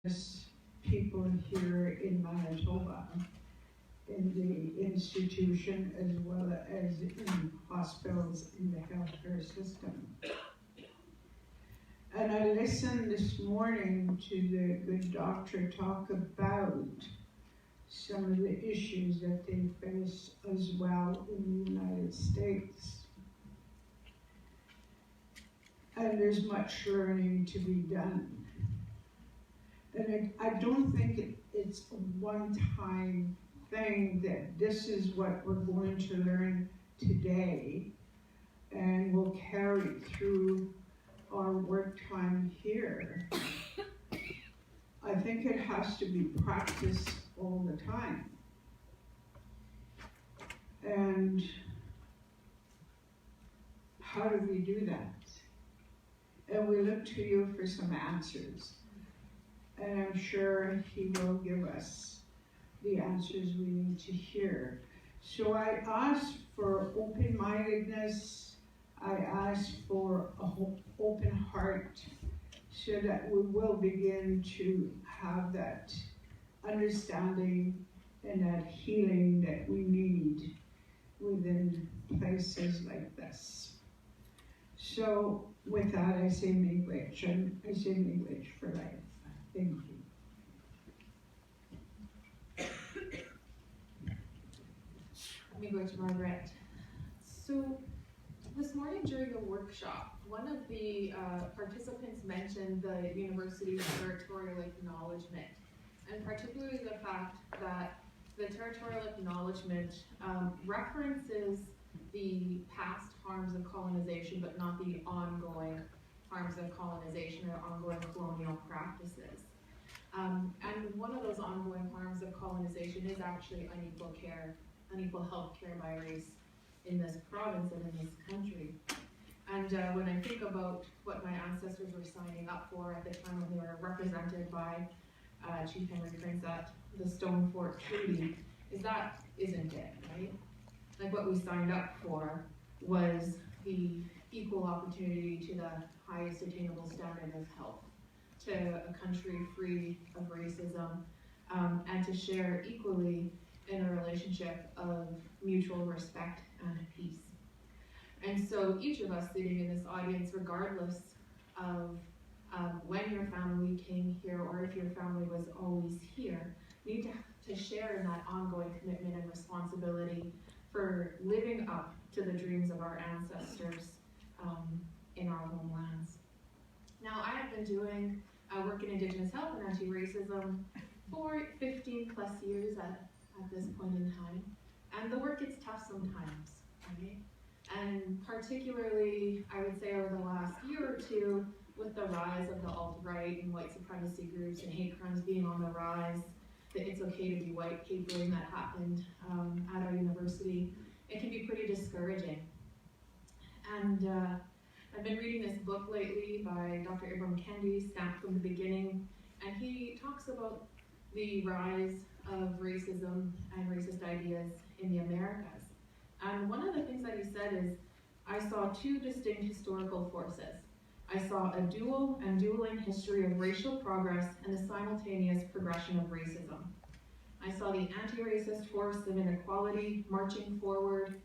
people here in Manitoba, in the institution as well as in hospitals in the healthcare system. And I listened this morning to the good doctor talk about some of the issues that they face as well in the United States. And there's much learning to be done. And I don't think it's a one-time thing that this is what we're going to learn today and will carry through our work time here. I think it has to be practiced all the time. And how do we do that? And we look to you for some answers. And I'm sure he will give us the answers we need to hear. So I ask for open-mindedness. I ask for an open heart so that we will begin to have that understanding and that healing that we need within places like this. So with that, I say miigwech, and I say miigwech for life. Thank you. Miigwech, Margaret. So this morning during the workshop, one of the participants mentioned the university's territorial acknowledgement, and particularly the fact that the territorial acknowledgement references the past harms of colonization, but not the ongoing harms of colonization or ongoing colonial practices. And one of those ongoing harms of colonization is actually unequal care, unequal health care by race in this province and in this country. And when I think about what my ancestors were signing up for at the time when they were represented by Chief Henry Prince at the Stone Fort Treaty, that isn't it, right? Like what we signed up for was the equal opportunity to the highest attainable standard of health, to a country free of racism, and to share equally in a relationship of mutual respect and peace. And so each of us sitting in this audience, regardless of when your family came here or if your family was always here, need to share in that ongoing commitment and responsibility for living up to the dreams of our ancestors in our homelands. Now, I have been doing work in Indigenous health and anti-racism for 15 plus years at this point in time. And the work gets tough sometimes, right? And particularly, I would say over the last year or two, with the rise of the alt-right and white supremacy groups and hate crimes being on the rise, the It's Okay to Be White papering that happened at our university, it can be pretty discouraging. And I've been reading this book lately by Dr. Ibram Kendi, Stamped from the Beginning, and he talks about the rise of racism and racist ideas in the Americas. And one of the things that he said is, I saw two distinct historical forces. I saw a dual and dueling history of racial progress and a simultaneous progression of racism. I saw the anti-racist force of inequality marching forward,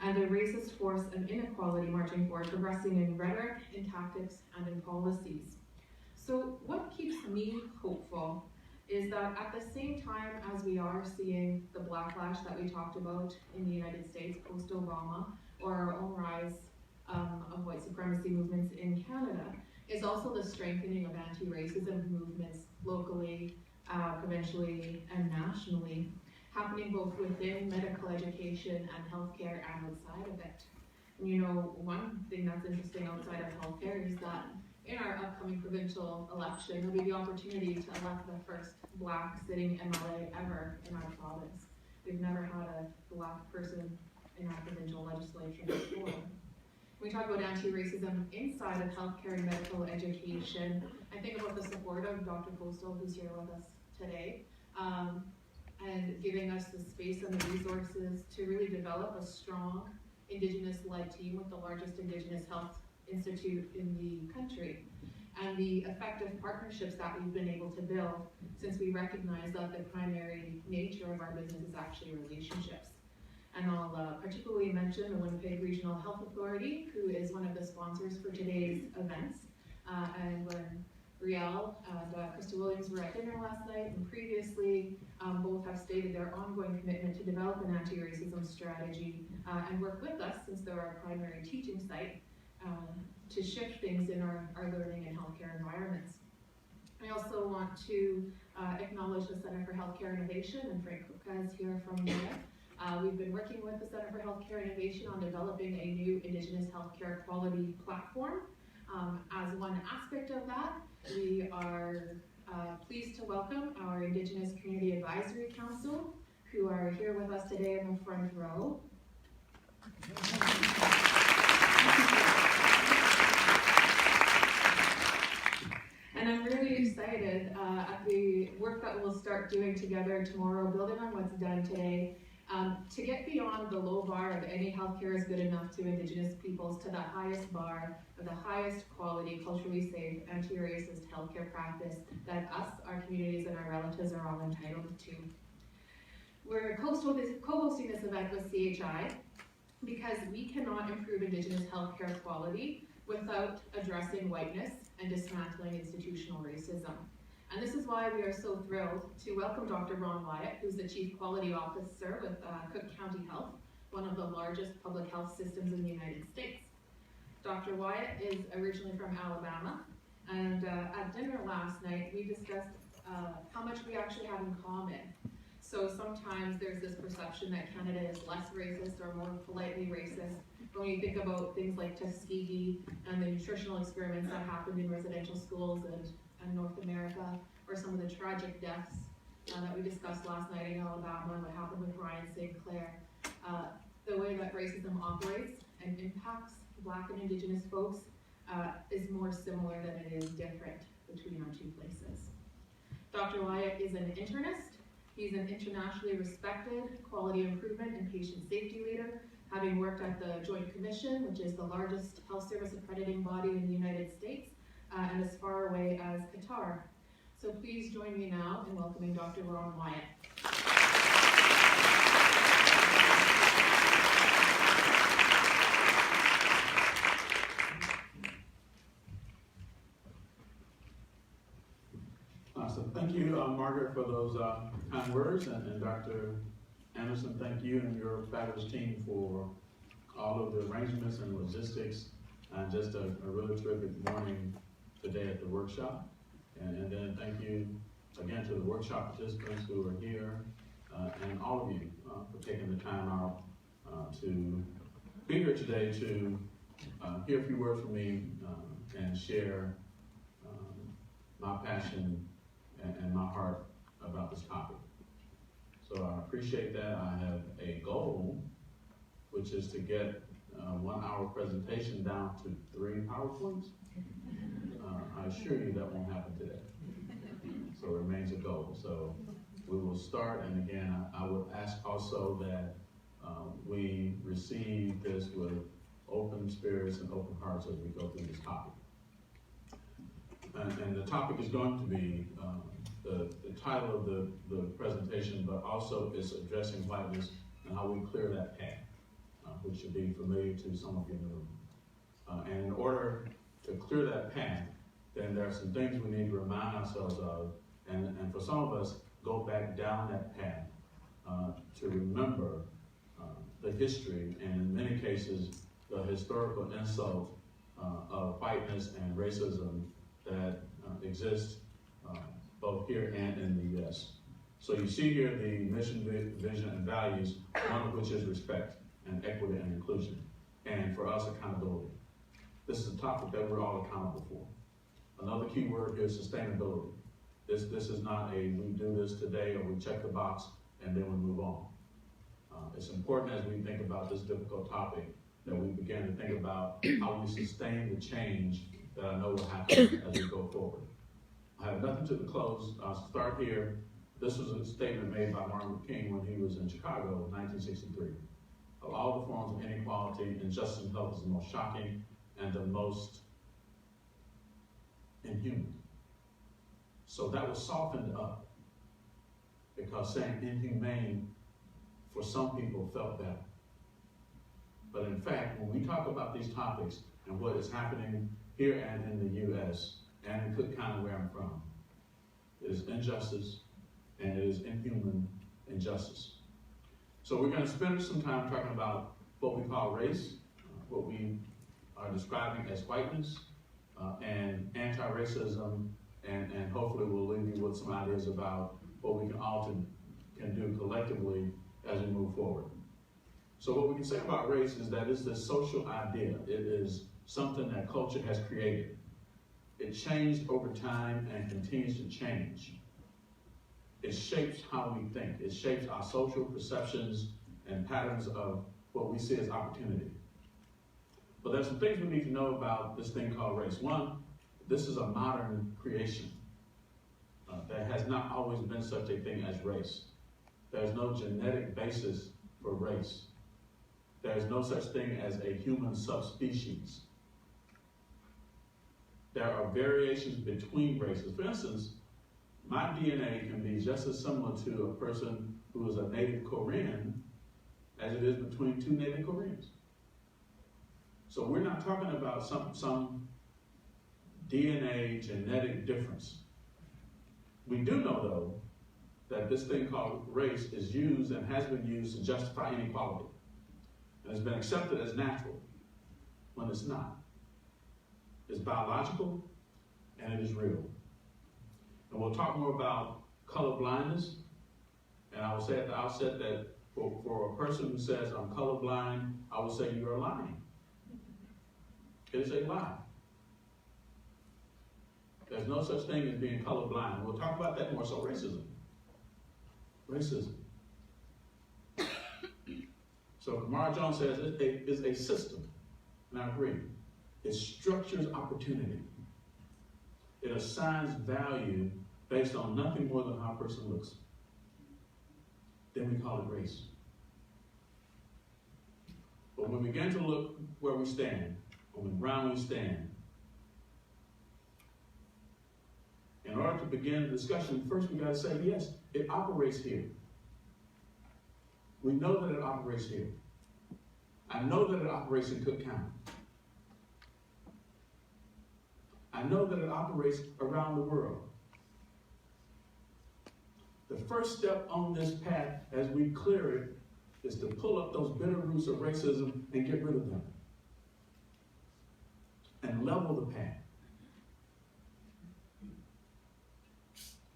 and a racist force of inequality marching forward, progressing in rhetoric, in tactics, and in policies. So what keeps me hopeful is that at the same time as we are seeing the backlash that we talked about in the United States post-Obama, or our own rise of white supremacy movements in Canada, is also the strengthening of anti-racism movements locally, provincially, and nationally, happening both within medical education and healthcare and outside of it. And you know, one thing that's interesting outside of healthcare is that in our upcoming provincial election, there'll be the opportunity to elect the first Black sitting MLA ever in our province. We've never had a Black person in our provincial legislature before. When we talk about anti-racism inside of healthcare and medical education, I think about the support of Dr. Postal, who's here with us today, and giving us the space and the resources to really develop a strong Indigenous-led team with the largest Indigenous health institute in the country. and the effective partnerships that we've been able to build, since we recognize that the primary nature of our business is actually relationships. And I'll particularly mention the Winnipeg Regional Health Authority, who is one of the sponsors for today's events. And when Riel and Krista Williams were at dinner last night, and previously both have stated their ongoing commitment to develop an anti-racism strategy and work with us, since they're our primary teaching site, to shift things in our learning and healthcare environments. I also want to acknowledge the Center for Healthcare Innovation, and Frank Kupka is here from there. We've been working with the Center for Healthcare Innovation on developing a new Indigenous healthcare quality platform. As one aspect of that, we are pleased to welcome our Indigenous Community Advisory Council, who are here with us today in the front row. And I'm really excited at the work that we'll start doing together tomorrow, building on what's done today, to get beyond the low bar of any healthcare is good enough to Indigenous peoples to the highest bar of the highest quality, culturally safe, anti-racist healthcare practice that us, our communities, and our relatives are all entitled to. We're co-hosting this event with CHI because we cannot improve Indigenous healthcare quality without addressing whiteness and dismantling institutional racism. And this is why we are so thrilled to welcome Dr. Ron Wyatt, who's the Chief Quality Officer with Cook County Health, one of the largest public health systems in the United States. Dr. Wyatt is originally from Alabama, and at dinner last night, we discussed how much we actually have in common. So sometimes there's this perception that Canada is less racist or more politely racist. But when you think about things like Tuskegee and the nutritional experiments that happened in residential schools and North America, or some of the tragic deaths that we discussed last night in Alabama and what happened with Ryan St. Clair, the way that racism operates and impacts Black and Indigenous folks is more similar than it is different between our two places. Dr. Wyatt is an internist. He's an internationally respected quality improvement and patient safety leader, having worked at the Joint Commission, which is the largest health service accrediting body in the United States, and as far away as Qatar. So please join me now in welcoming Dr. Ron Wyatt. So thank you, Margaret, for those kind words, and Dr. Anderson, thank you and your fabulous team for all of the arrangements and logistics, and just a really terrific morning today at the workshop. And then thank you again to the workshop participants who are here, and all of you for taking the time out to be here today to hear a few words from me and share my passion and my heart about this topic. So I appreciate that. I have a goal, which is to get a 1 hour presentation down to 3 PowerPoints. I assure you that won't happen today. So it remains a goal. So we will start, and again, I would ask also that we receive this with open spirits and open hearts as we go through this topic. And the topic is going to be the title of the presentation, but also is addressing whiteness and how we clear that path, which should be familiar to some of you in the room. And in order to clear that path, then there are some things we need to remind ourselves of, and for some of us, go back down that path to remember the history, and in many cases, the historical insult of whiteness and racism that exists both here and in the U.S. So you see here the mission, vision, and values, one of which is respect and equity and inclusion, and for us, accountability. This is a topic that we're all accountable for. Another key word here is sustainability. This is not a we do this today or we check the box and then we move on. It's important as we think about this difficult topic that we begin to think about how we sustain the change that I know will happen as we go forward. I have nothing to the close. I'll start here. This was a statement made by Martin Luther King when he was in Chicago in 1963. Of all the forms of inequality, injustice in health is the most shocking and the most inhuman. So that was softened up because saying inhumane for some people felt better. But in fact, when we talk about these topics and what is happening here and in the U.S. and in Cook County where I'm from, it is injustice and it is inhuman injustice. So we're going to spend some time talking about what we call race, what we are describing as whiteness, and anti-racism, and hopefully we'll leave you with some ideas about what we can do collectively as we move forward. So what we can say about race is that it's this social idea. It is something that culture has created. It changed over time and continues to change. It shapes how we think. It shapes our social perceptions and patterns of what we see as opportunity. But there's some things we need to know about this thing called race. One, this is a modern creation. There has not always been such a thing as race. There's no genetic basis for race. There's no such thing as a human subspecies. There are variations between races. For instance, my DNA can be just as similar to a person who is a native Korean as it is between two native Koreans. So we're not talking about some DNA genetic difference. We do know, though, that this thing called race is used and has been used to justify inequality. And it's been accepted as natural when it's not. It's biological and it is real. And we'll talk more about color blindness. And I will say at the outset that for a person who says I'm colorblind, I will say you're lying. It is a lie. There's no such thing as being colorblind. We'll talk about that more. So racism. Racism. So Kamara Jones says it is a system, and I agree. It structures opportunity. It assigns value based on nothing more than how a person looks. Then we call it race. But when we begin to look where we stand, on the ground we stand, in order to begin the discussion, first we got to say, yes, it operates here. We know that it operates here. I know that it operates in Cook County. I know that it operates around the world. The first step on this path as we clear it is to pull up those bitter roots of racism and get rid of them. And level the path.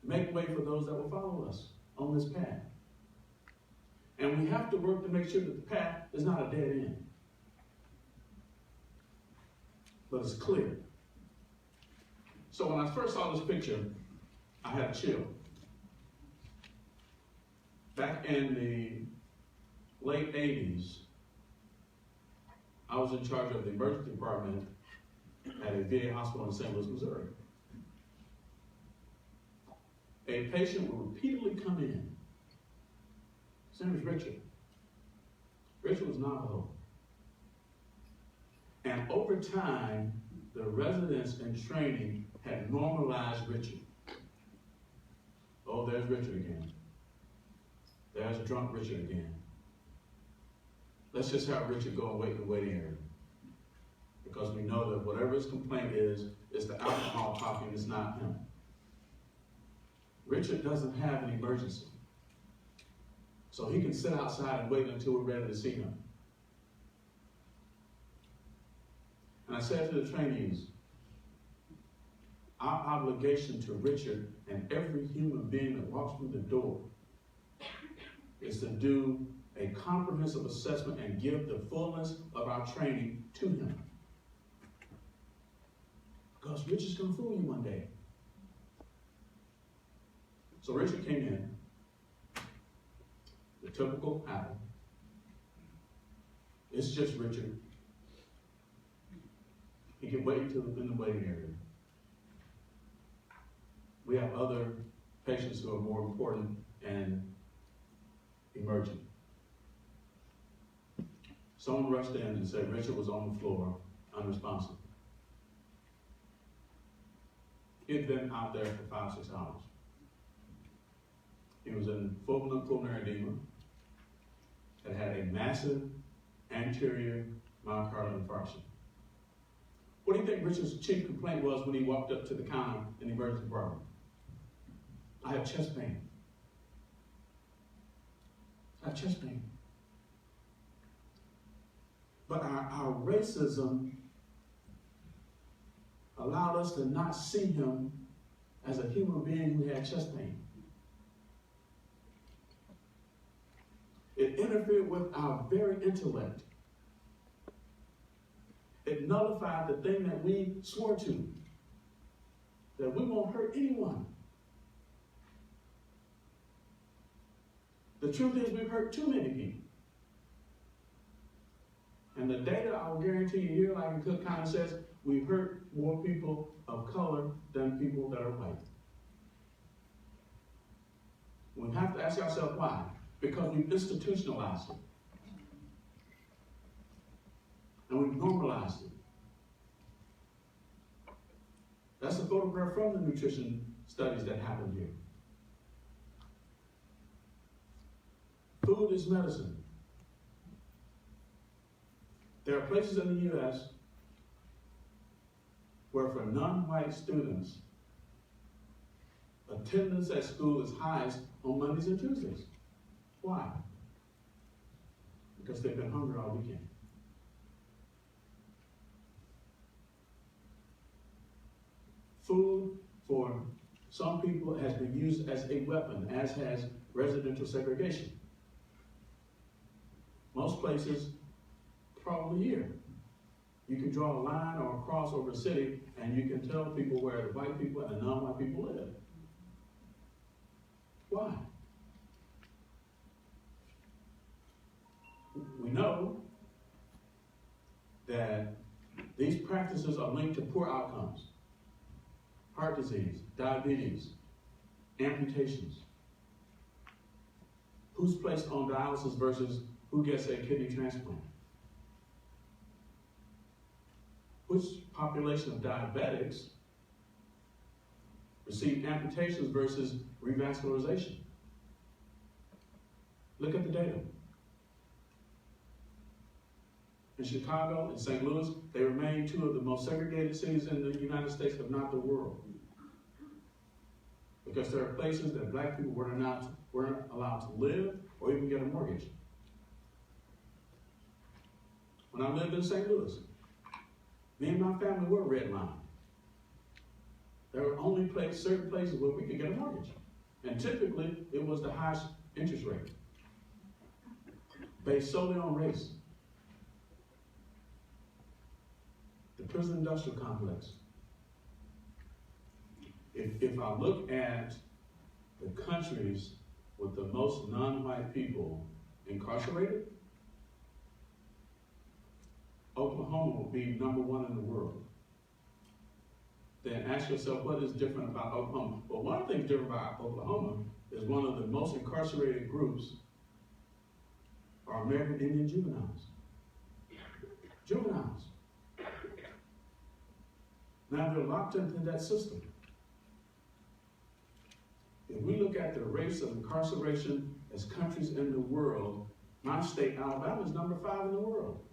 Make way for those that will follow us on this path. And we have to work to make sure that the path is not a dead end, but it's clear. So when I first saw this picture, I had a chill. Back in the late 80s, I was in charge of the emergency department at a VA hospital in St. Louis, Missouri. A patient would repeatedly come in. His name was Richard. Richard was Navajo. And over time, the residents in training had normalized Richard. Oh, there's Richard again. There's drunk Richard again. Let's just have Richard go and wait in the waiting area. Because we know that whatever his complaint is the alcohol talking, it's not him. Richard doesn't have an emergency. So he can sit outside and wait until we're ready to see him. And I said to the trainees, our obligation to Richard and every human being that walks through the door is to do a comprehensive assessment and give the fullness of our training to him. Because Richard's going to fool you one day. So Richard came in, the typical pattern. It's just Richard. He can wait until in the waiting area. We have other patients who are more important and emergent. Someone rushed in and said Richard was on the floor, unresponsive. He had been out there for 5-6 hours. He was in full pulmonary edema, had a massive anterior myocardial infarction. What do you think Richard's chief complaint was when he walked up to the counter in the emergency department? I have chest pain. I have chest pain. But our racism allowed us to not see him as a human being who had chest pain. It interfered with our very intellect. It nullified the thing that we swore to, that we won't hurt anyone. The truth is we've hurt too many people. And the data, I'll guarantee you here, like in Cook County says, we've hurt more people of color than people that are white. We have to ask ourselves why. Because we've institutionalized it. And we've normalized it. That's a photograph from the nutrition studies that happened here. Food is medicine. There are places in the U.S. where for non-white students, attendance at school is highest on Mondays and Tuesdays. Why? Because they've been hungry all weekend. Food for some people has been used as a weapon, as has residential segregation. Most places, probably here, you can draw a line or a cross over a city and you can tell people where the white people and the non-white people live. Why? We know that these practices are linked to poor outcomes. Heart disease, diabetes, amputations. Who's placed on dialysis versus who gets a kidney transplant? Which population of diabetics receive amputations versus revascularization? Look at the data. In Chicago and St. Louis, they remain two of the most segregated cities in the United States, if not the world. Because there are places that black people weren't allowed to live or even get a mortgage. When I lived in St. Louis, me and my family were redlined. There were only certain places where we could get a mortgage. And typically, it was the highest interest rate, based solely on race. The prison industrial complex. If I look at the countries with the most non-white people incarcerated, Oklahoma will be #1 in the world. Then ask yourself, what is different about Oklahoma? Well, one thing different about Oklahoma is one of the most incarcerated groups are American Indian juveniles. Juveniles. Now they're locked into that system. If we look at the rates of incarceration as countries in the world, my state, Alabama, is #5 in the world.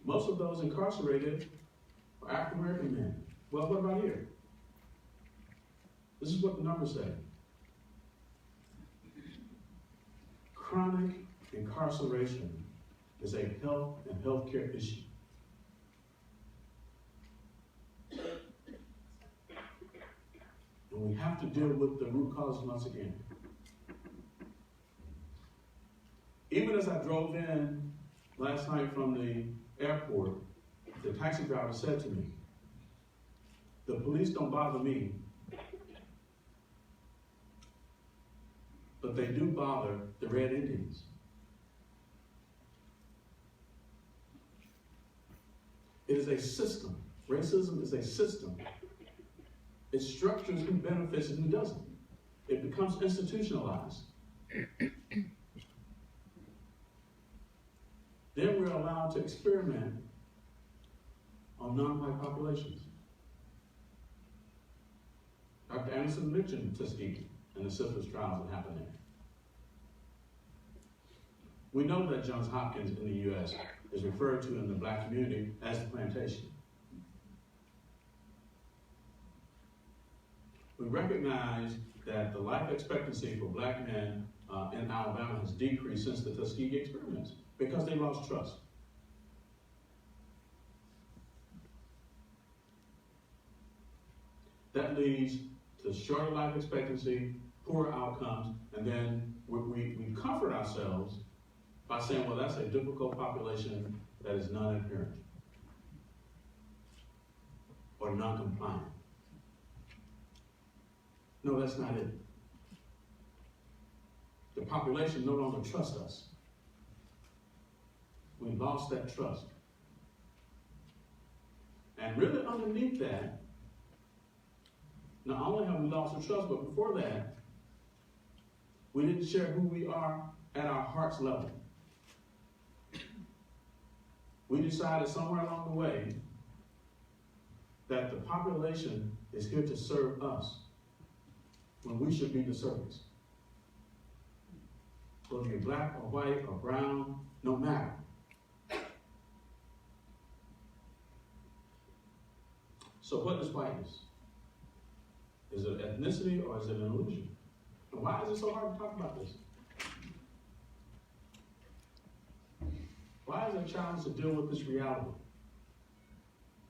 Most of those incarcerated are African American men. Well, what about here? This is what the numbers say. Chronic incarceration is a health and healthcare issue. And we have to deal with the root cause once again. Even as I drove in last night from the airport, the taxi driver said to me, the police don't bother me, but they do bother the Red Indians. It is a system. Racism is a system. It structures who benefits and who doesn't. It becomes institutionalized. Then we're allowed to experiment on non-white populations. Dr. Anderson mentioned Tuskegee and the syphilis trials that happened there. We know that Johns Hopkins in the U.S. is referred to in the black community as the plantation. We recognize that the life expectancy for black men in Alabama has decreased since the Tuskegee experiments because they lost trust. That leads to shorter life expectancy, poor outcomes, and then we comfort ourselves by saying, well, that's a difficult population that is non-adherent or non-compliant. No, that's not it. The population no longer trusts us. We lost that trust. And really underneath that, not only have we lost the trust, but before that, we didn't share who we are at our heart's level. We decided somewhere along the way that the population is here to serve us when we should be the servants. Whether you're black or white or brown, no matter. So what is whiteness? Is it ethnicity or is it an illusion? And why is it so hard to talk about this? Why is it a challenge to deal with this reality?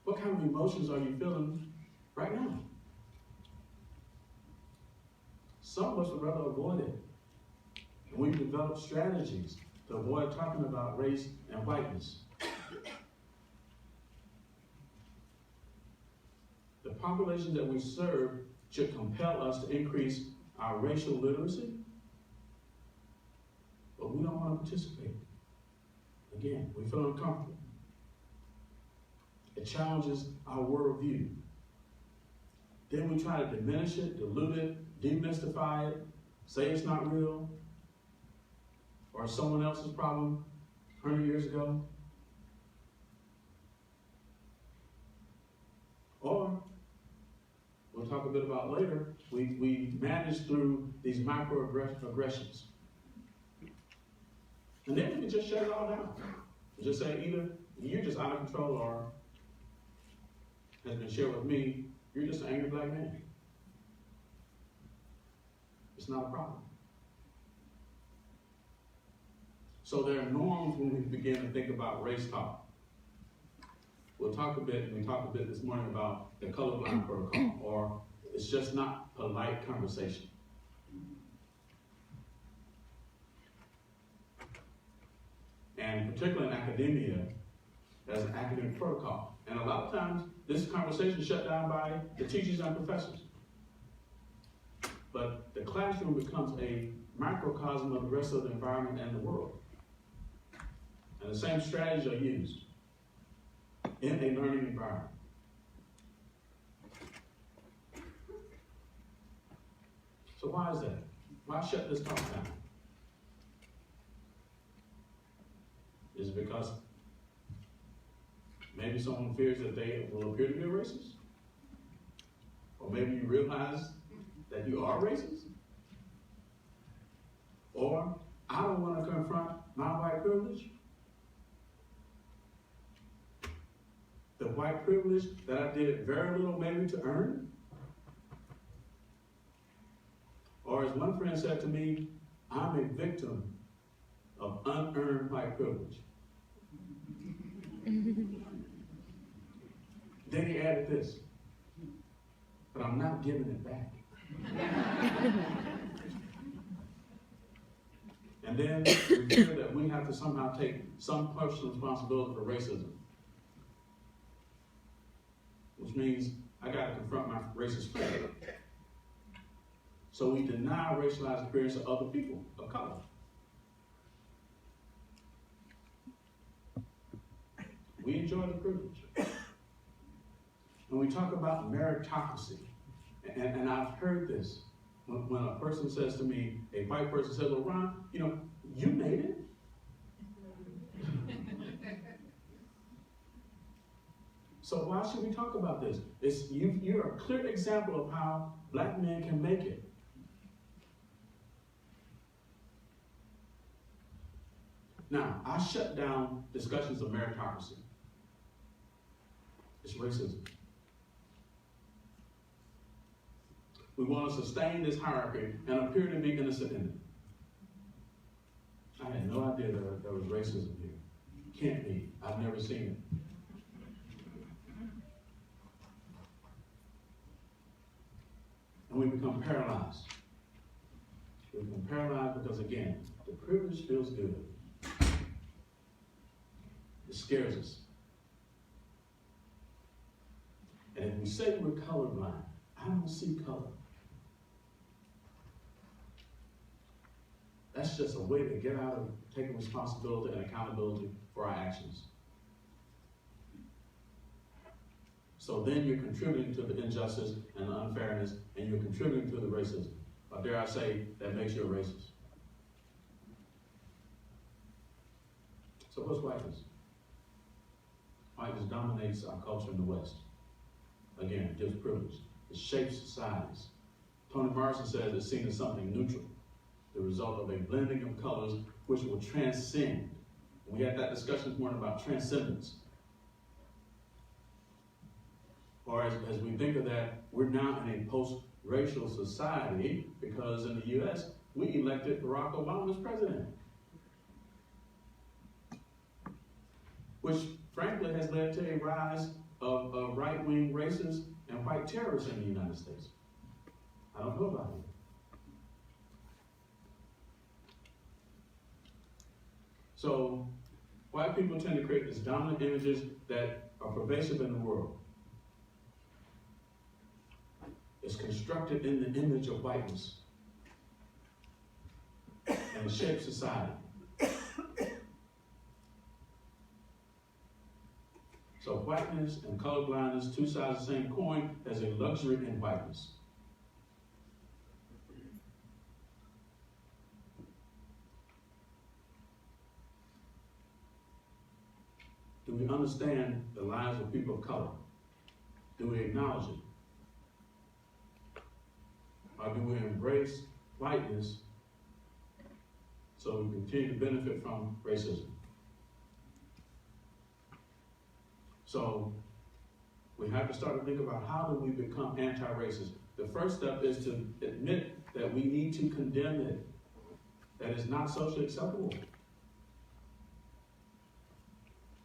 What kind of emotions are you feeling right now? Some of us would rather avoid it. And we've developed strategies to avoid talking about race and whiteness. The population that we serve should compel us to increase our racial literacy, but we don't want to participate. Again, we feel uncomfortable. It challenges our worldview. Then we try to diminish it, dilute it, demystify it, say it's not real, or someone else's problem 100 years ago. Or, we'll talk a bit about later, we manage through these microaggressions. And then we can just shut it all down. Just say either you're just out of control or, has been shared with me, you're just an angry black man. It's not a problem. So there are norms when we begin to think about race talk. We'll talk a bit, and we talked a bit this morning about the colorblind protocol, or it's just not polite conversation. And particularly in academia, there's an academic protocol. And a lot of times, this conversation is shut down by the teachers and professors. But the classroom becomes a microcosm of the rest of the environment and the world. And the same strategies are used in a learning environment. So why is that? Why shut this talk down? Is it because maybe someone fears that they will appear to be a racist? Or maybe you realize that you are racist? Or I don't want to confront my white privilege? The white privilege that I did very little maybe to earn? Or as one friend said to me, I'm a victim of unearned white privilege. Then he added this, but I'm not giving it back. And then we feel that we have to somehow take some personal responsibility for racism. Which means I got to confront my racist friend. So we deny racialized experience of other people of color. We enjoy the privilege. And we talk about meritocracy. And I've heard this. When a person says to me, a white person says, well, Ron, you made it. So why should we talk about this? You're a clear example of how black men can make it. Now, I shut down discussions of meritocracy. It's racism. We want to sustain this hierarchy and appear to be innocent in it. I had no idea there was racism here. Can't be. I've never seen it. And we become paralyzed. We become paralyzed because, again, the privilege feels good. It scares us. And if we say we're colorblind, I don't see color. That's just a way to get out of taking responsibility and accountability for our actions. So then you're contributing to the injustice and the unfairness, and you're contributing to the racism. Or dare I say, that makes you a racist. So what's whiteness? Whiteness dominates our culture in the West. Again, it gives privilege. It shapes societies. Toni Morrison says it's seen as something neutral, the result of a blending of colors which will transcend. We had that discussion this morning about transcendence. Or as we think of that, we're now in a post-racial society because in the U.S., we elected Barack Obama as president. Which, frankly, has led to a rise of right-wing racists and white terrorists in the United States. I don't know about it. So, white people tend to create these dominant images that are pervasive in the world. It's constructed in the image of whiteness. And it shapes society. So whiteness and colorblindness, two sides of the same coin, has a luxury in whiteness. Do we understand the lives of people of color? Do we acknowledge it? Or do we embrace whiteness so we continue to benefit from racism? So we have to start to think about how do we become anti-racist. The first step is to admit that we need to condemn it, that it's not socially acceptable.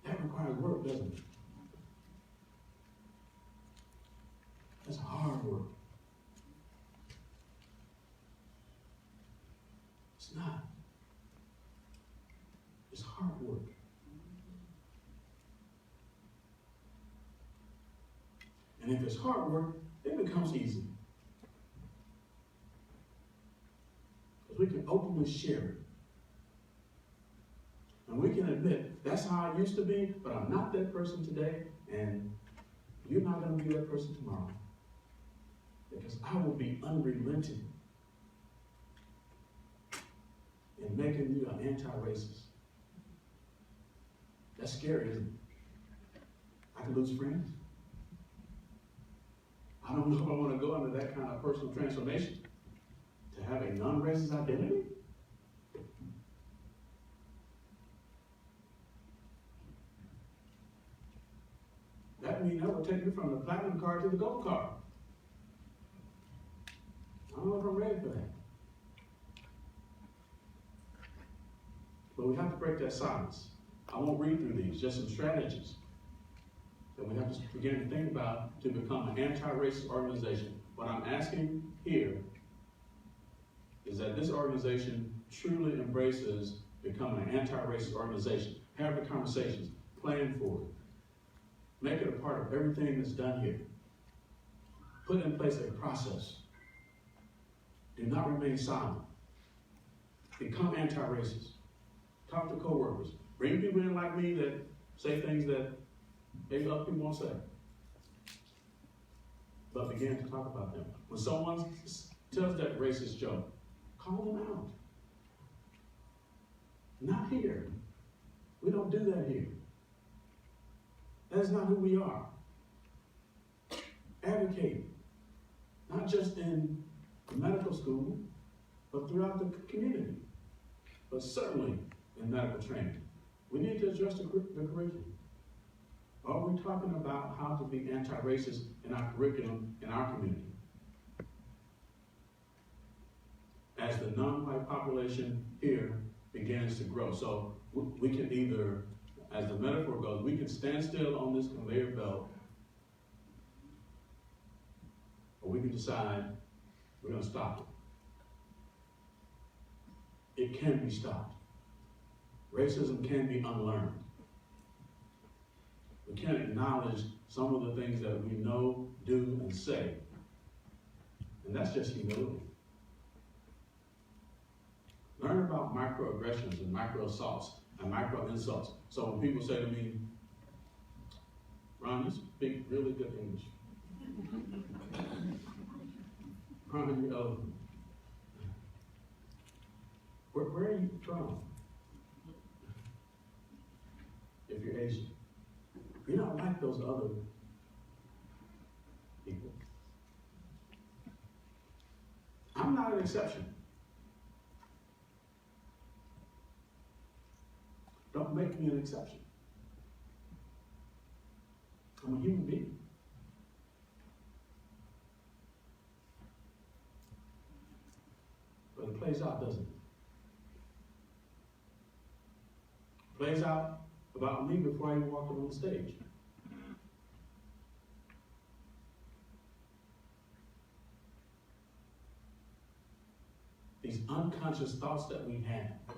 That requires work, doesn't it? That's hard work. It's not. It's hard work. And if it's hard work, it becomes easy. Because we can openly share it. And we can admit, that's how I used to be, but I'm not that person today, and you're not going to be that person tomorrow. Because I will be unrelenting in making you an anti-racist. That's scary, isn't it? I could lose friends. I don't know if I want to go under that kind of personal transformation to have a non-racist identity. That means that would take me from the platinum card to the gold card. I don't know if I'm ready for that. But we have to break that silence. I won't read through these, just some strategies that we have to begin to think about to become an anti-racist organization. What I'm asking here is that this organization truly embraces becoming an anti-racist organization. Have the conversations, plan for it. Make it a part of everything that's done here. Put in place a process. Do not remain silent. Become anti-racist. Talk to coworkers. Bring people in like me that say things that maybe other people won't say. But begin to talk about them. When someone tells that racist joke, call them out. Not here. We don't do that here. That's not who we are. advocate, not just in the medical school, but throughout the community, but certainly in medical training. We need to address the curriculum. Are we talking about how to be anti-racist in our curriculum in our community? As the non-white population here begins to grow. So we can either, as the metaphor goes, we can stand still on this conveyor belt, or we can decide we're going to stop it. It can be stopped. Racism can be unlearned. We can't acknowledge some of the things that we know, do, and say. And that's just humility. Learn about microaggressions and micro-assaults and micro-insults. So when people say to me, Ron, you speak really good English. Ron, you're eloquent. Where are you from? If you're Asian. You're not like those other people. I'm not an exception. Don't make me an exception. I'm a human being. But it plays out, doesn't it? It plays out about me before I even walked on the stage. These unconscious thoughts that we have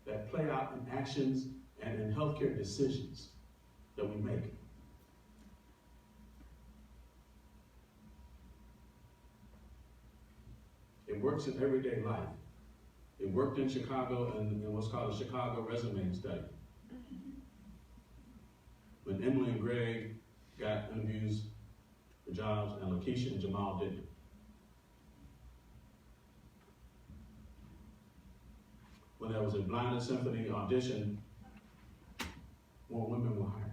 that play out in actions and in healthcare decisions that we make. It works in everyday life. It worked in Chicago in what's called a Chicago resume study. When Emily and Greg got interviews for jobs and Lakeisha and Jamal didn't. When there was a Blinded Symphony audition, more women were hired.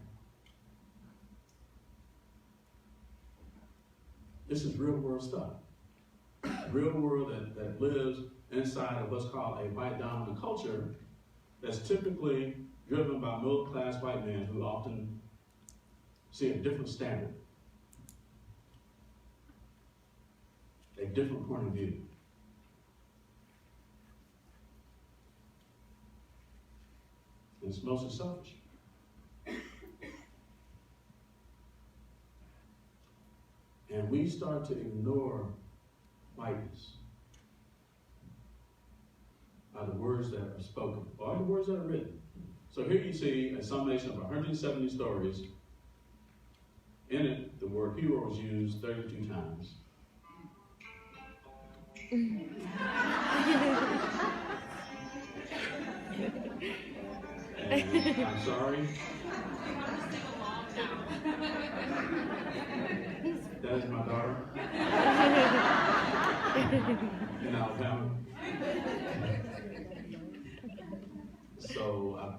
This is real world stuff. Real world that lives inside of what's called a white dominant culture that's typically driven by middle class white men who often see a different standard, a different point of view. And it's mostly selfish. And we start to ignore whiteness by the words that are spoken, or the words that are written. So here you see a summation of 170 stories. In it, the word hero was used 32 times. And I'm sorry. That is my daughter. In Alabama. So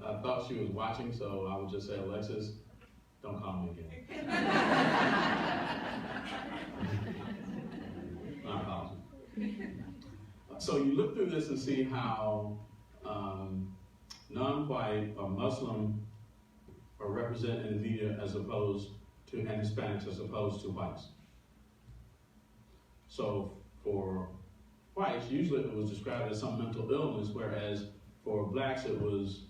I thought she was watching, so I would just say, Alexis, don't call me again. My apologies. So you look through this and see how non-white or Muslim are represented in the media as opposed to, and Hispanics as opposed to whites. So for whites, usually it was described as some mental illness, whereas for blacks it was,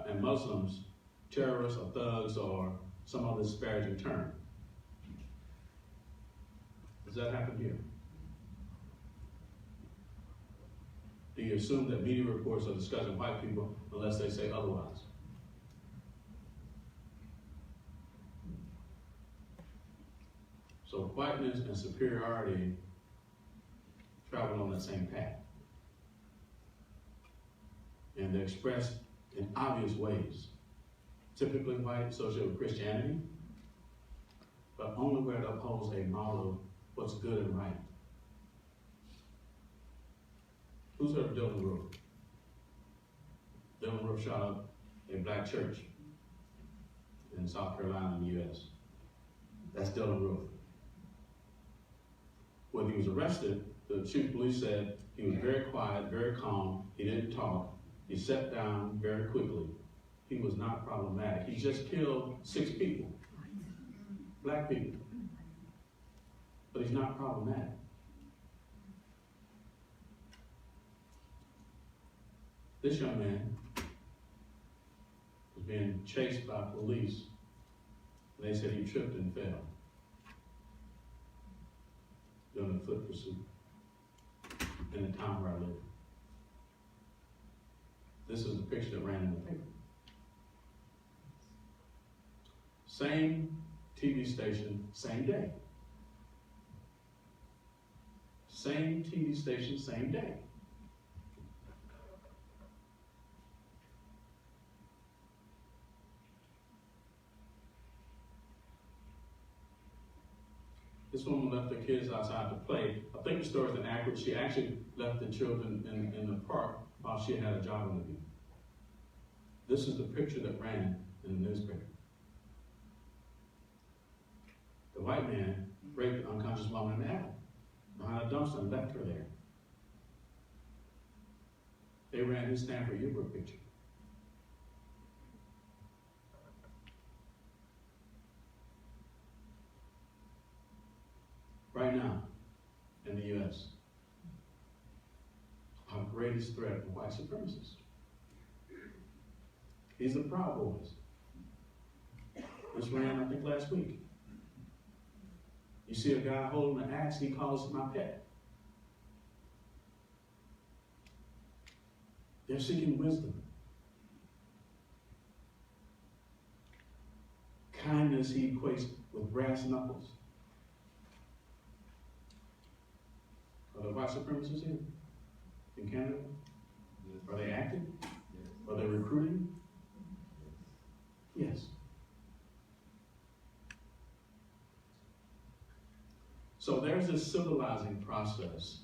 and Muslims, terrorists or thugs or some other disparaging term. Does that happen here? Do you assume that media reports are discussing white people unless they say otherwise? So whiteness and superiority travel on that same path. And they're expressed in obvious ways. Typically white, associated with Christianity, but only where it upholds a model of what's good and right. Who's heard of Dylan Roof? Dylan Roof shot up a black church in South Carolina in the U.S. That's Dylan Roof. was arrested, the chief of police said he was very quiet, very calm, he didn't talk, he sat down very quickly. He was not problematic. He just killed 6 people, black people, but he's not problematic. This young man was being chased by police. They said he tripped and fell during a foot pursuit in the town where I live. This is the picture that ran in the paper. Same TV station, same day. Same TV station, same day. This woman left her kids outside to play. I think the story is inaccurate. She actually left the children in the park while she had a job interview. This is the picture that ran in the newspaper. The white man raped the unconscious woman in the alley behind a dumpster and left her there. They ran his Stanford yearbook picture. Right now, in the U.S., our greatest threat are white supremacists. These are Proud Boys. This ran, I think, last week. You see a guy holding an axe, he calls it my pet. They're seeking wisdom. Kindness he equates with brass knuckles. Are the white supremacists here in Canada? Are they active? Are they recruiting? Yes. So there's this civilizing process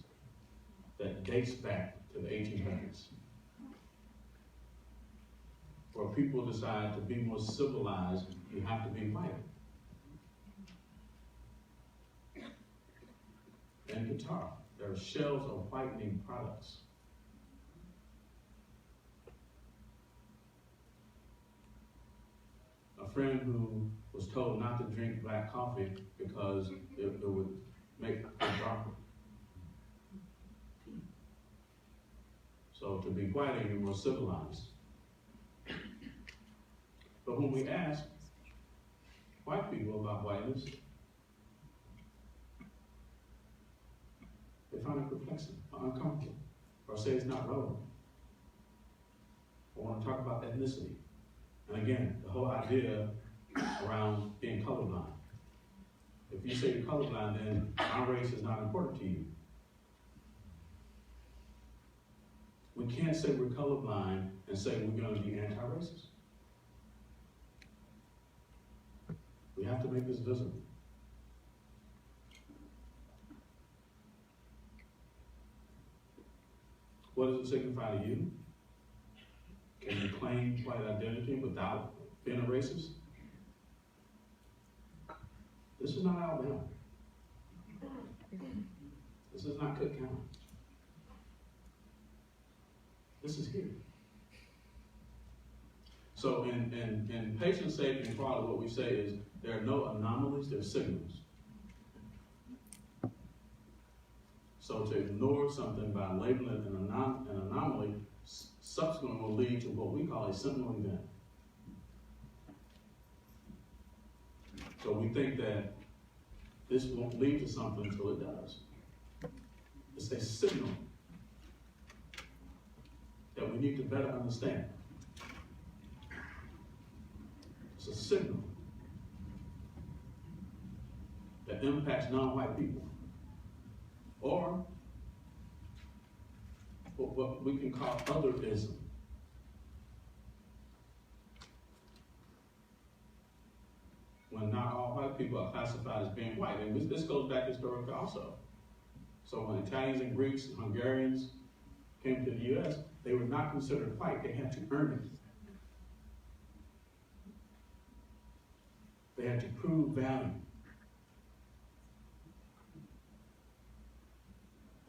that dates back to the 1800s, where people decide to be more civilized, you have to be white. And guitar. There are shelves of whitening products. A friend who was told not to drink black coffee because it would make it darker. So to be whiter, you're more civilized. But when we ask white people about whiteness, they find it perplexing, or uncomfortable, or say it's not relevant. I want to talk about ethnicity. And again, the whole idea around being colorblind. If you say you're colorblind, then our race is not important to you. We can't say we're colorblind and say we're going to be anti-racist. We have to make this visible. What does it signify to you? Can you claim white identity without being a racist? This is not Alabama. This is not Cook County. This is here. So in patient safety and quality, what we say is there are no anomalies, there are signals. So to ignore something by labeling an anomaly, subsequently will lead to what we call a sentinel event. So we think that this won't lead to something until it does. It's a signal that we need to better understand. It's a signal that impacts non-white people. Or what we can call otherism. When not all white people are classified as being white. And this goes back historically also. So when Italians and Greeks and Hungarians came to the U.S., they were not considered white. They had to earn it. They had to prove value.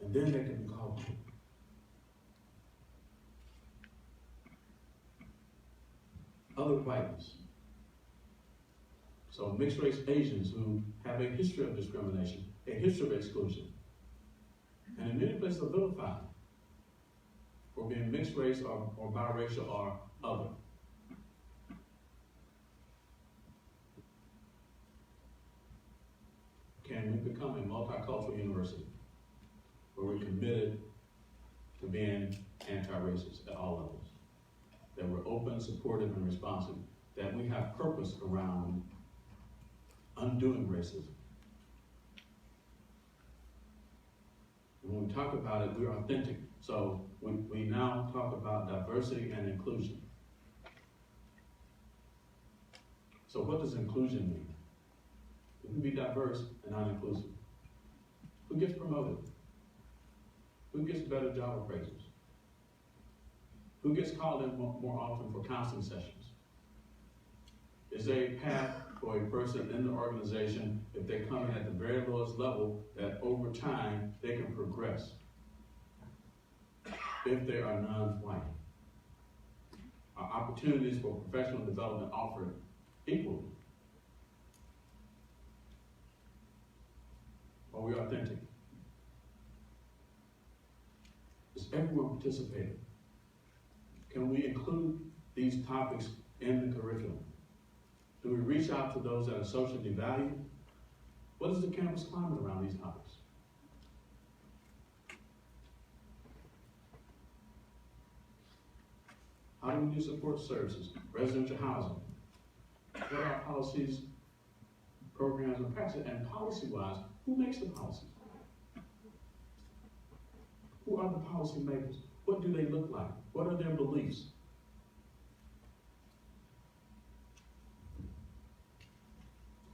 And then they can be called white. Other whiteness. So mixed race Asians who have a history of discrimination, a history of exclusion, and in many places are vilified for being mixed race or biracial or other. Can we become a multicultural university where we're committed to being anti-racist at all levels? That we're open, supportive, and responsive, that we have purpose around undoing racism. And when we talk about it, we're authentic. So we now talk about diversity and inclusion. So what does inclusion mean? We can be diverse and not inclusive. Who gets promoted? Who gets better job appraisals? Who gets called in more often for counseling sessions? Is there a path for a person in the organization, if they come in at the very lowest level, that over time they can progress if they are non-white? Are opportunities for professional development offered equally? Are we authentic? Is everyone participating? Can we include these topics in the curriculum? Do we reach out to those that are socially valued? What is the campus climate around these topics? How do we do support services, residential housing? What are our policies, programs, and practices? And policy-wise, who makes the policies? Who are the policy makers? What do they look like? What are their beliefs?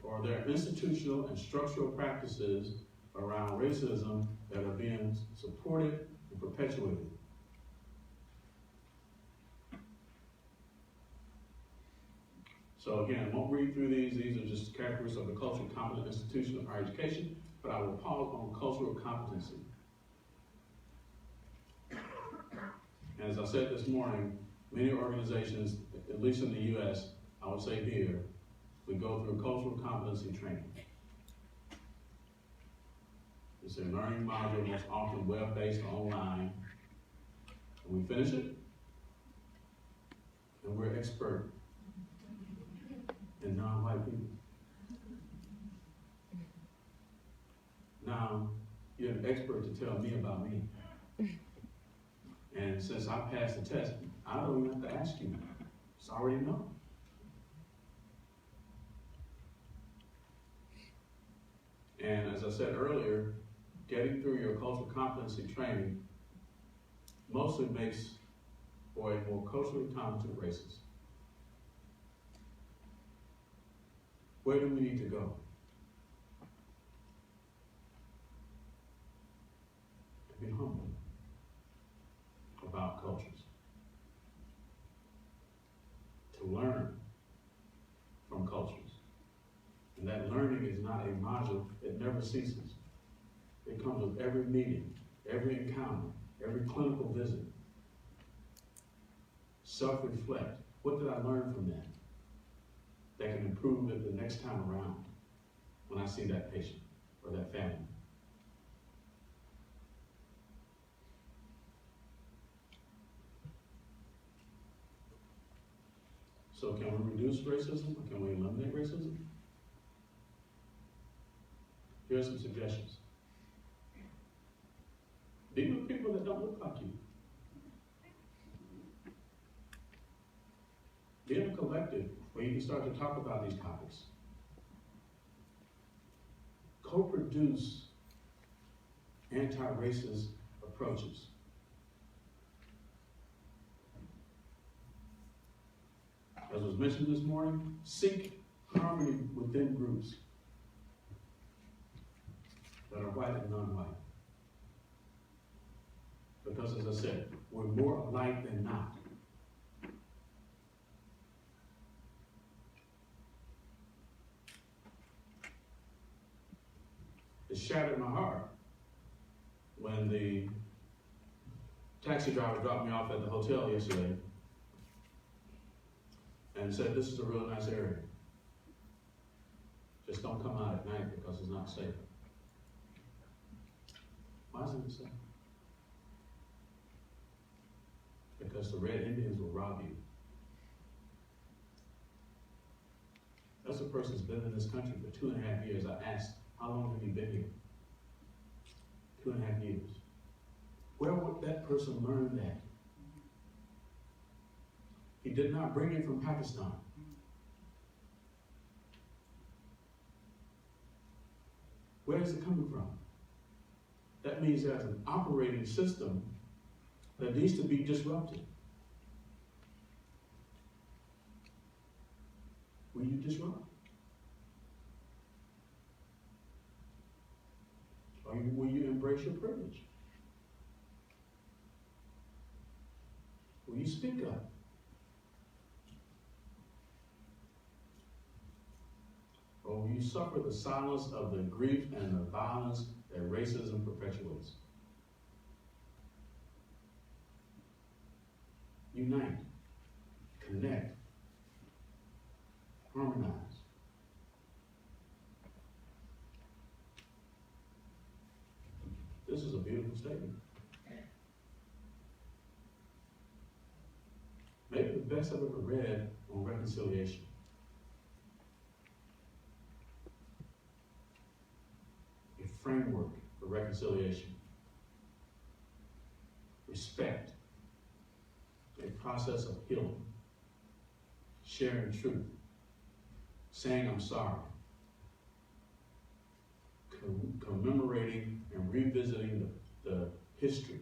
Or are there institutional and structural practices around racism that are being supported and perpetuated? So again, I won't read through these. These are just characteristics of the culturally competent institution of higher education, but I will pause on cultural competency. And as I said this morning, many organizations, at least in the U.S., I would say here, we go through cultural competency training. It's a learning module, most often web-based or online. And we finish it, and we're expert in non-white people. Now, you're an expert to tell me about me. And since I passed the test, I don't even have to ask you. It's already known. And as I said earlier, getting through your cultural competency training mostly makes for a more culturally competent racist. Where do we need to go? To be humble about cultures. To learn from cultures. And that learning is not a module, it never ceases. It comes with every meeting, every encounter, every clinical visit. Self-reflect. What did I learn from that? That can improve it the next time around when I see that patient or that family. So can we reduce racism or can we eliminate racism? Here are some suggestions. Be with people that don't look like you. Be in a collective where you can start to talk about these topics. Co-produce anti-racist approaches. As was mentioned this morning, seek harmony within groups that are white and non-white. Because as I said, we're more alike than not. It shattered my heart when the taxi driver dropped me off at the hotel yesterday and said, this is a real nice area. Just don't come out at night because it's not safe. Why isn't it safe? Because the Red Indians will rob you. That's a person who's been in this country for 2.5 years. I asked, how long have you been here? 2.5 years. Where would that person learn that? He did not bring it from Pakistan. Where is it coming from? That means there's an operating system that needs to be disrupted. Will you disrupt? Or will you embrace your privilege? Will you speak up? Or will you suffer the silence of the grief and the violence that racism perpetuates? Unite, connect, harmonize. This is a beautiful statement. Maybe the best I've ever read on reconciliation. A framework for reconciliation. Respect. A process of healing. Sharing truth. Saying I'm sorry. Commemorating and revisiting the history.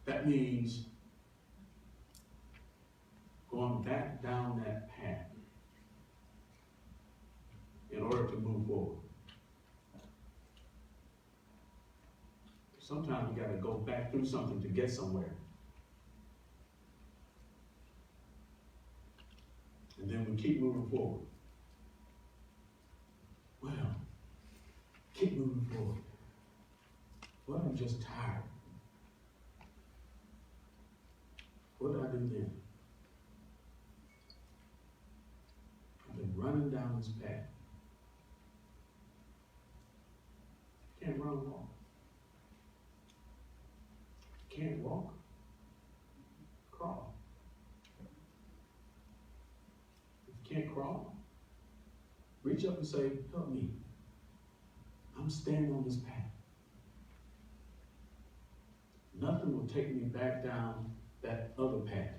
That means going back down that path in order to move forward. Sometimes we got to go back through something to get somewhere. And then we keep moving forward. Well, keep moving forward. Well, I'm just tired. What did I do then? I've been running down this path. Can't run and walk. Can't walk, crawl. If you can't crawl, reach up and say, help me. I'm staying on this path. Nothing will take me back down that other path.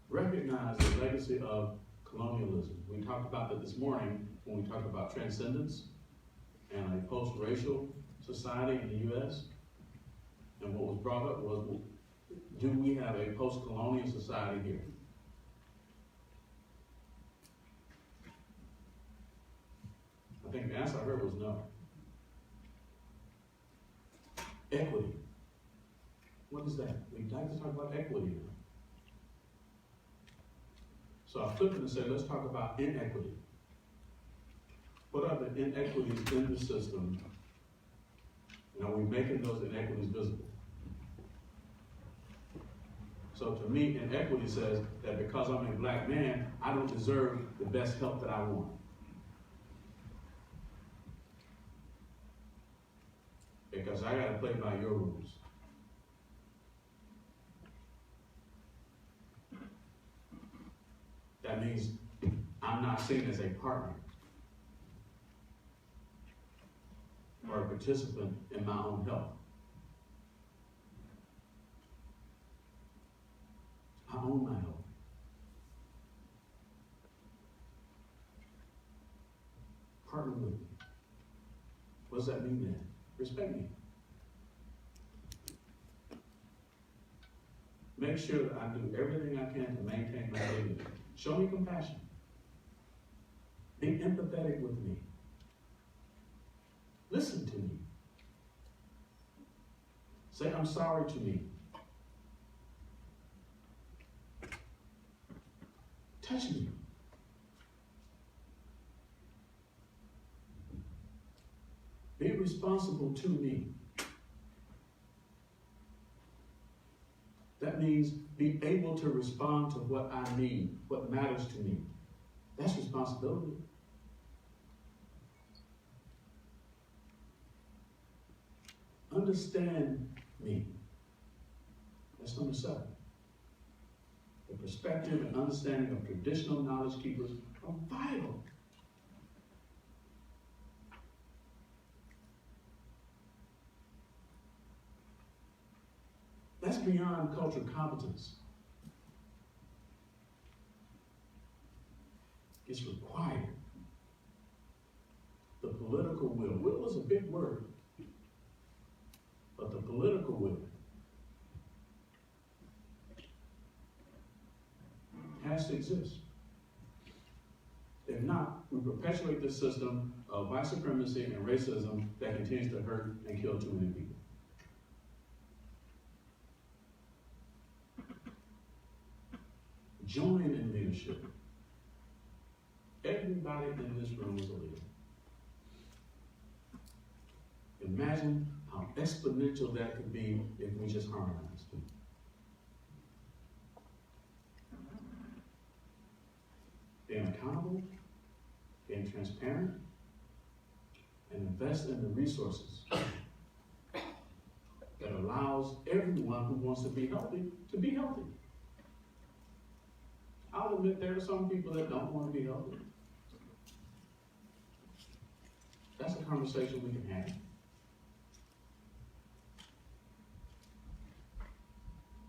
Recognize the legacy of colonialism. We talked about that this morning when we talked about transcendence and a post-racial society in the U.S. And what was brought up was, do we have a post-colonial society here? I think the answer I heard was no. Equity. What is that? We'd like to talk about equity now. So I flipped it and said, let's talk about inequity. What are the inequities in the system? And are we making those inequities visible? So to me, inequity says that because I'm a black man, I don't deserve the best help that I want. Because I gotta play by your rules. That means I'm not seen as a partner or a participant in my own health. I own my health. Partner with me. What does that mean then? Respect me. Make sure that I do everything I can to maintain my dignity. Show me compassion. Be empathetic with me. Listen to me. Say I'm sorry to me. Touch me. responsible to me. That means be able to respond to what I need, what matters to me. That's responsibility. Understand me. That's number 7. The perspective and understanding of traditional knowledge keepers are vital. That's beyond cultural competence. It's required. The political will. Will is a big word. But the political will has to exist. If not, we perpetuate this system of white supremacy and racism that continues to hurt and kill too many people. Join in leadership. Everybody in this room is a leader. Imagine how exponential that could be if we just harmonized. Being accountable, being transparent, and invest in the resources that allows everyone who wants to be healthy to be healthy. I'll admit there are some people that don't want to be healthy. That's a conversation we can have.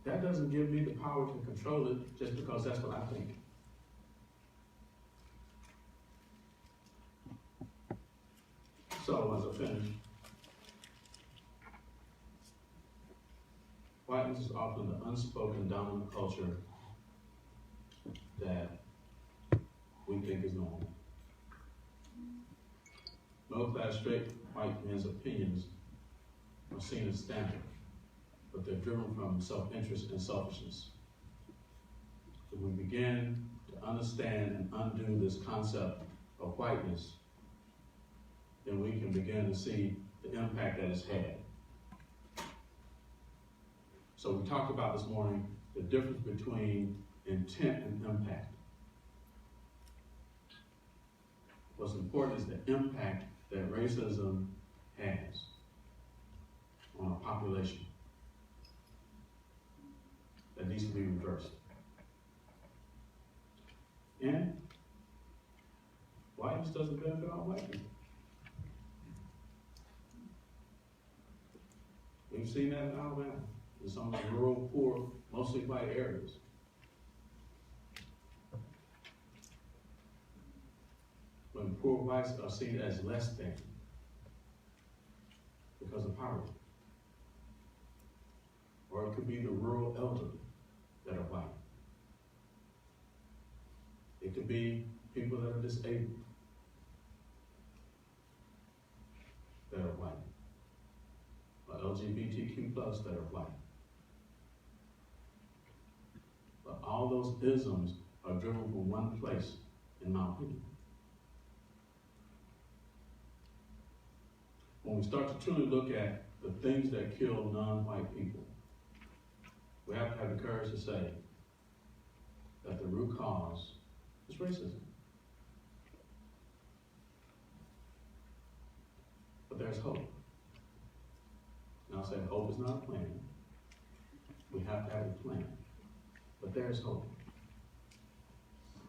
That doesn't give me the power to control it just because that's what I think. So, as I finish, whiteness is often the unspoken dominant culture that we think is normal. Middle-class, straight white men's opinions are seen as standard, but they're driven from self-interest and selfishness. If we begin to understand and undo this concept of whiteness, then we can begin to see the impact that it's had. So we talked about this morning the difference between intent and impact. What's important is the impact that racism has on a population that needs to be reversed. And whiteness doesn't benefit all white people. We've seen that in Alabama, in some of the rural, poor, mostly white areas. When poor whites are seen as less than because of poverty. Or it could be the rural elderly that are white. It could be people that are disabled that are white. Or LGBTQ plus that are white. But all those isms are driven from one place, in my opinion. When we start to truly look at the things that kill non-white people, we have to have the courage to say that the root cause is racism. But there's hope. And I'll say hope is not a plan. We have to have a plan. But there's hope.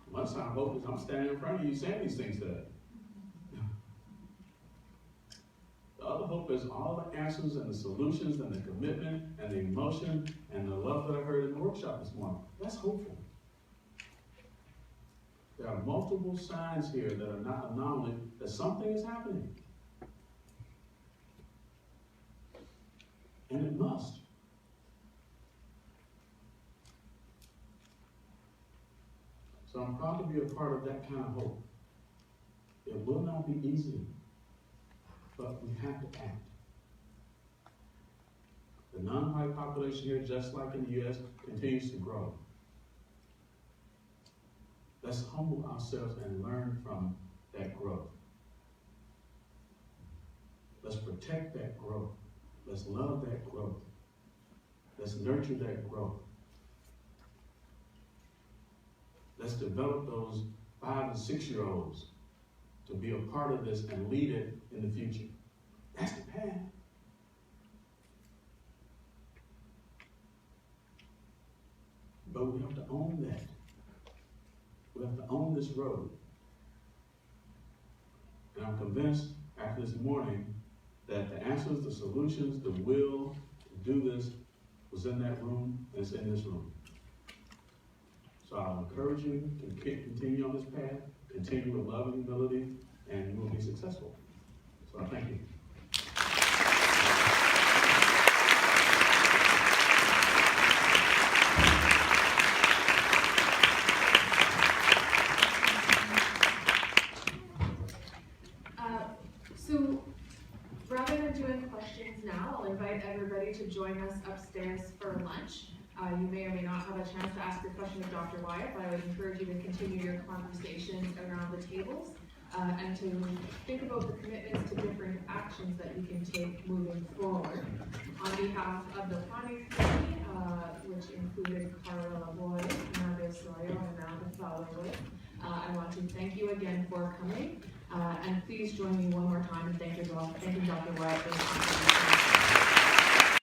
One sign of hope is I'm standing in front of you saying these things today. The other hope is all the answers and the solutions and the commitment and the emotion and the love that I heard in the workshop this morning. That's hopeful. There are multiple signs here that are not anomaly that something is happening. And it must. So I'm proud to be a part of that kind of hope. It will not be easy, but we have to act. The non-white population here, just like in the U.S., continues to grow. Let's humble ourselves and learn from that growth. Let's protect protect that growth. Let's love that growth. Let's nurture that growth. Let's develop those 5 and 6-year-olds to be a part of this and lead it in the future. That's the path. But we have to own that. We have to own this road. And I'm convinced after this morning that the answers, the solutions, the will to do this was in that room, and it's in this room. So I'll encourage you to continue on this path, continue with love and humility, and you will be successful. So I thank you. So rather than doing questions now, I'll invite everybody to join us upstairs for lunch. You may or may not have a chance to ask your question of Dr. Wyatt, but I would encourage you to continue your conversations around the tables and to think about the commitments to different actions that you can take moving forward. On behalf of the planning committee, which included Carla Boyd, Amanda Soyo, and Amanda Fowlerwood, I want to thank you again for coming. And please join me one more time in thanking Dr. Wyatt for his contribution.